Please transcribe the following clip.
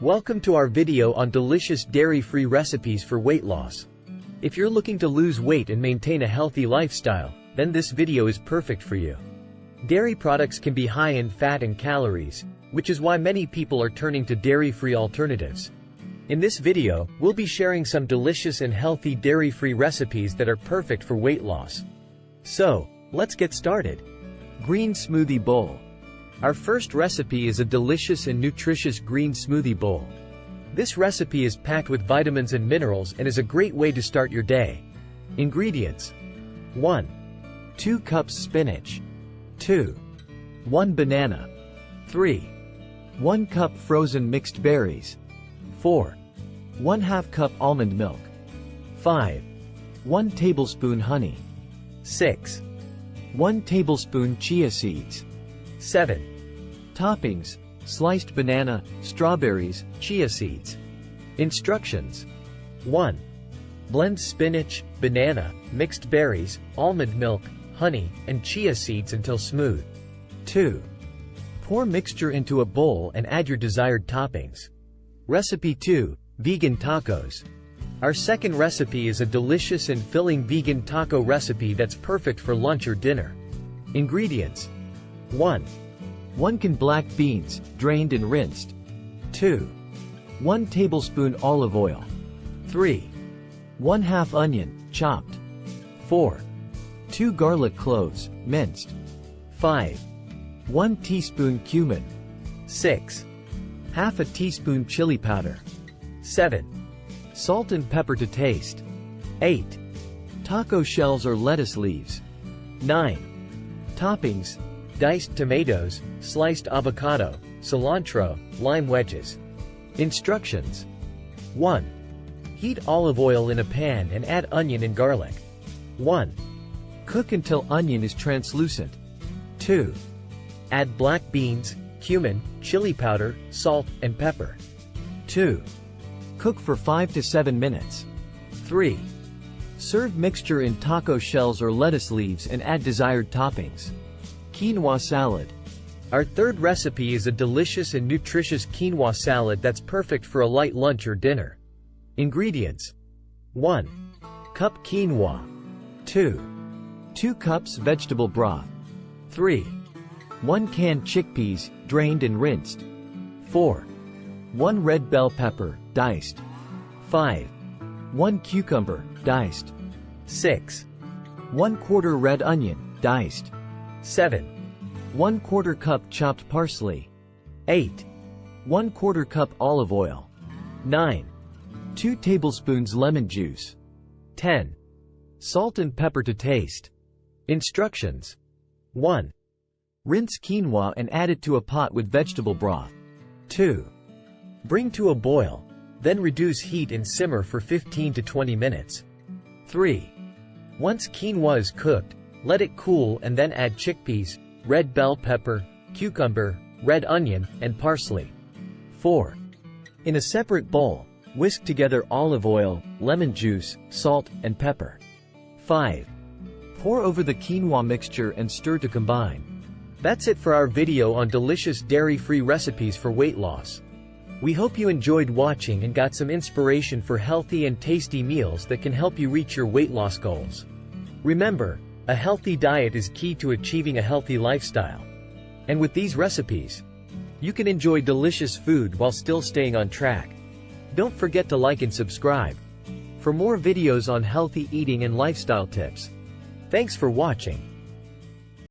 Welcome to our video on delicious dairy-free recipes for weight loss. If you're looking to lose weight and maintain a healthy lifestyle, then this video is perfect for you. Dairy products can be high in fat and calories, which is why many people are turning to dairy-free alternatives. In this video, we'll be sharing some delicious and healthy dairy-free recipes that are perfect for weight loss. So, let's get started. Green Smoothie Bowl. Our first recipe is a delicious and nutritious green smoothie bowl. This recipe is packed with vitamins and minerals and is a great way to start your day. Ingredients: 1. 2 cups spinach. 2. 1 banana. 3. 1 cup frozen mixed berries. 4. 1/2 cup almond milk. 5. 1 tablespoon honey. 6. 1 tablespoon chia seeds. 7. Toppings: sliced banana, strawberries, chia seeds. Instructions: 1. Blend spinach, banana, mixed berries, almond milk, honey, and chia seeds until smooth. 2. Pour mixture into a bowl and add your desired toppings. Recipe 2. Vegan tacos. Our second recipe is a delicious and filling vegan taco recipe that's perfect for lunch or dinner. Ingredients: 1. 1 can black beans, drained and rinsed. 2. 1 tablespoon olive oil. 3. 1/2 onion, chopped. 4. 2 garlic cloves, minced. 5. 1 teaspoon cumin. 6. 1/2 teaspoon chili powder. 7. Salt and pepper to taste. 8. Taco shells or lettuce leaves. 9. Toppings: diced tomatoes, sliced avocado, cilantro, lime wedges. Instructions: 1. Heat olive oil in a pan and add onion and garlic. 1. Cook until onion is translucent. 2. Add black beans, cumin, chili powder, salt, and pepper. 2. Cook for 5 to 7 minutes. 3. Serve mixture in taco shells or lettuce leaves and add desired toppings. Quinoa salad. Our third recipe is a delicious and nutritious quinoa salad that's perfect for a light lunch or dinner. Ingredients: 1 cup quinoa. 2. 2 cups vegetable broth. 3. 1 can chickpeas, drained and rinsed. 4. 1 red bell pepper, diced. 5. 1 cucumber, diced. 6. 1/4 red onion, diced. 7. 1/4 cup chopped parsley. 8. 1/4 cup olive oil. 9. 2 tablespoons lemon juice. 10. Salt and pepper to taste. Instructions: 1. Rinse quinoa and add it to a pot with vegetable broth. 2. Bring to a boil, then reduce heat and simmer for 15 to 20 minutes. 3. Once quinoa is cooked, let it cool and then add chickpeas, red bell pepper, cucumber, red onion, and parsley. 4. In a separate bowl, whisk together olive oil, lemon juice, salt, and pepper. 5. Pour over the quinoa mixture and stir to combine. That's it for our video on delicious dairy-free recipes for weight loss. We hope you enjoyed watching and got some inspiration for healthy and tasty meals that can help you reach your weight loss goals. Remember, a healthy diet is key to achieving a healthy lifestyle. And with these recipes, you can enjoy delicious food while still staying on track. Don't forget to like and subscribe for more videos on healthy eating and lifestyle tips. Thanks for watching.